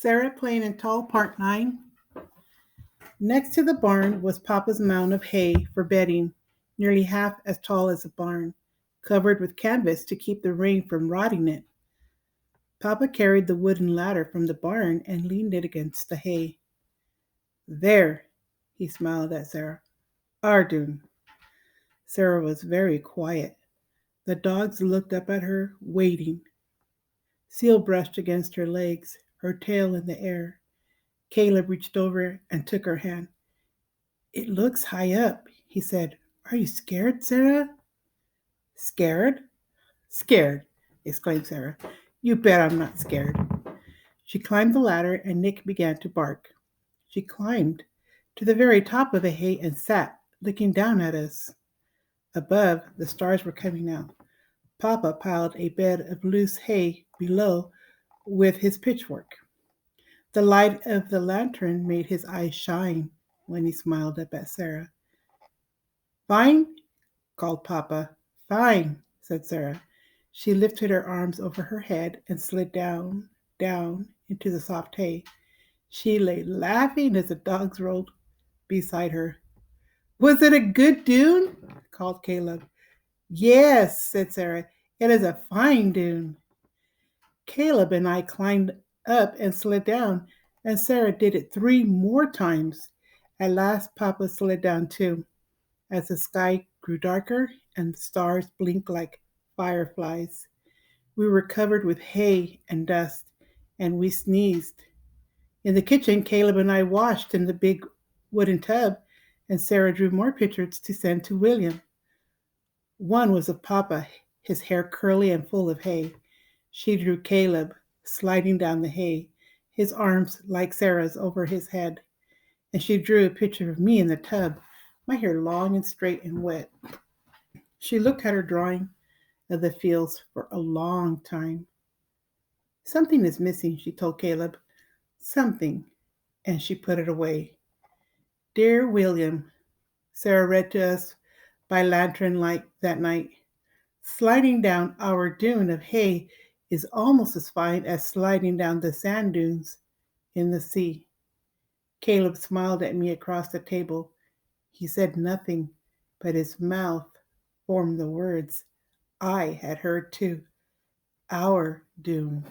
Sarah playing in Tall Part 9. Next to the barn was Papa's mound of hay for bedding, nearly half as tall as a barn, covered with canvas to keep the rain from rotting it. Papa carried the wooden ladder from the barn and leaned it against the hay. There, he smiled at Sarah. Our dune. Sarah was very quiet. The dogs looked up at her, waiting. Seal brushed against her legs, her tail in the air. Caleb reached over and took her hand. It looks high up, he said. Are you scared, Sarah? Scared? Scared, exclaimed Sarah. You bet I'm not scared. She climbed the ladder and Nick began to bark. She climbed to the very top of the hay and sat, looking down at us. Above, the stars were coming out. Papa piled a bed of loose hay below with his pitchfork. The light of the lantern made his eyes shine when he smiled up at Sarah. Fine, called Papa. Fine, said Sarah. She lifted her arms over her head and slid down, down into the soft hay. She lay laughing as the dogs rolled beside her. Was it a good dune? Called Caleb. Yes, said Sarah. It is a fine dune. Caleb and I climbed up and slid down, and Sarah did it 3 more times. At last, Papa slid down too. As the sky grew darker and the stars blinked like fireflies, we were covered with hay and dust, and we sneezed. In the kitchen, Caleb and I washed in the big wooden tub, and Sarah drew more pictures to send to William. One was of Papa, his hair curly and full of hay. She drew Caleb sliding down the hay, his arms like Sarah's over his head. And she drew a picture of me in the tub, my hair long and straight and wet. She looked at her drawing of the fields for a long time. Something is missing, she told Caleb. Something. And she put it away. Dear William, Sarah read to us by lantern light that night. Sliding down our dune of hay is almost as fine as sliding down the sand dunes in the sea. Caleb smiled at me across the table. He said nothing, but his mouth formed the words I had heard too. Our dune.